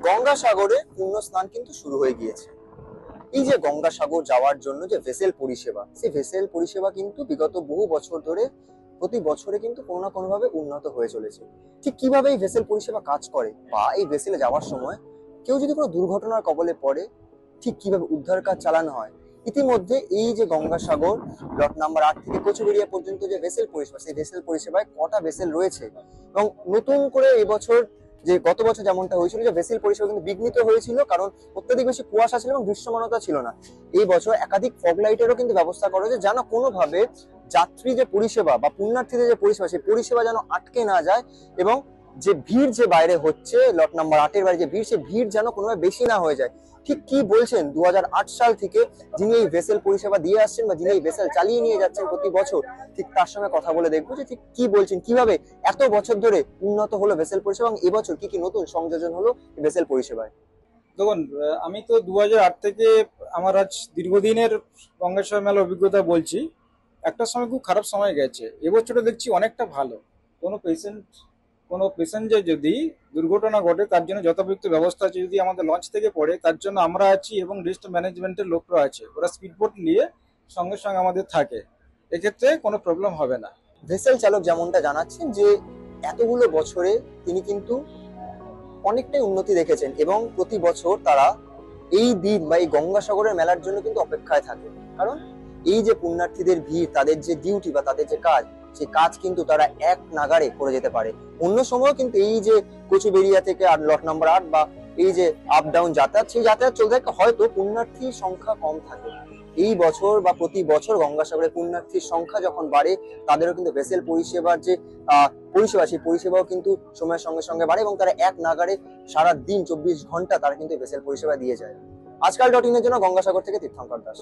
গঙ্গাসাগরে পূর্ণ স্নান কিন্তু শুরু হয়ে গিয়েছে। এই যে গঙ্গাসাগর যাওয়ার জন্য যে ভেসেল পরিষেবা, সেই ভেসেল পরিষেবা কিন্তু বিগত বহু বছর ধরে প্রতি বছরে কিন্তু কোনো না কোনো ভাবে উন্নত হয়ে চলেছে। ঠিক কিভাবে এই ভেসেল পরিষেবা কাজ করে, বা এই ভেসেলে যাওয়ার সময় কেউ যদি কোনো দুর্ঘটনার কবলে পড়ে ঠিক কিভাবে উদ্ধার কাজ চালানো হয়। ইতিমধ্যে এই যে গঙ্গাসাগর লট নাম্বার 8 থেকে কচুবেড়িয়া পর্যন্ত যে ভেসেল পরিষেবা, সেই ভেসেল পরিষেবায় কটা ভেসেল রয়েছে, এবং নতুন করে এবছর যে গত বছর যেমনটা হয়েছিল যে ভেসেল পরিষেবা কিন্তু বিঘ্নিত হয়েছিল, কারণ অত্যাধিক বেশি কুয়াশা ছিল এবং দৃশ্যমানতা ছিল না। এই বছর একাধিক ফগ লাইটেরও কিন্তু ব্যবস্থা করা হয়েছে, যেন কোনোভাবে যাত্রী যে পরিষেবা বা পুণ্যার্থীদের যে পরিষেবা, সেই পরিষেবা যেন আটকে না যায়, এবং যে ভিড় যে বাইরে হচ্ছে লট নাম্বার 8 এর বাইরে যে ভিড়, সেই ভিড় যেন কোনোভাবে বেশি না হয়ে যায়। ঠিক কি বলছেন 2008 সাল থেকে যিনি এই ভেসেল পরিষেবা দিয়ে আসছেন বা যিনি এই ভেসেল চালিয়ে নিয়ে যাচ্ছেন প্রতি বছর, ঠিক তার সঙ্গে কথা বলে দেখবো যে ঠিক কি বলছেন, কিভাবে এত বছর ধরে উন্নত হলো ভেসেল পরিষেবা, এবং এবছর কি কি নতুন সংযোজন হলো ভেসেল পরিষেবায়। দেখুন, আমি তো 2008 থেকে আমার আজ দীর্ঘদিনের গঙ্গাসাগর মেলার অভিজ্ঞতা বলছি। একটা সময় খুব খারাপ সময় গেছে, এবছরও দেখছি অনেকটা ভালো। কোনো প্যাসেঞ্জার যদি দুর্ঘটনা ঘটে তার জন্য যথোপযুক্ত ব্যবস্থা আছে। যদি আমাদের লঞ্চ থেকে পড়ে তার জন্য আমরা আছি এবং রিস্ক ম্যানেজমেন্টের লোকরা আছে, ওরা স্পিডবোট নিয়ে সঙ্গে সঙ্গে আমাদের থাকে। এক্ষেত্রে কোনো প্রবলেম হবে না। ভেসেল চালক যেমনটা জানাচ্ছেন যে এতগুলো বছরে তিনি কিন্তু অনেকটাই উন্নতি দেখেছেন, এবং প্রতি বছর তারা এই দিন বা এই গঙ্গাসাগরের মেলার জন্য কিন্তু অপেক্ষায় থাকে। কারণ এই যে পুণ্যার্থীদের ভিড়, তাদের যে ডিউটি বা তাদের যে কাজ, সেই কাজ কিন্তু তারা এক নাগাড়ে করে যেতে পারে। অন্য সময় কিন্তু এই যে কচুবেড়িয়া থেকে আর লট নাম্বার 8 বা এই যে আপ ডাউন যাতায়াত, সেই যাতায়াত চলতে থাকে, হয়তো পুণ্যার্থীর সংখ্যা কম থাকে। এই বছর বা প্রতি বছর গঙ্গাসাগরে পুণ্যার্থীর সংখ্যা যখন বাড়ে, তাদেরও কিন্তু ভেসেল পরিষেবার যে পরিষেবা, সেই পরিষেবাও কিন্তু সময়ের সঙ্গে সঙ্গে বাড়ে, এবং তারা এক নাগাড়ে সারা দিন 24 ঘন্টা তারা কিন্তু ভেসেল পরিষেবা দিয়ে যায়। আজকাল ডট ইনের জন্য গঙ্গাসাগর থেকে তীর্থঙ্কর দাস।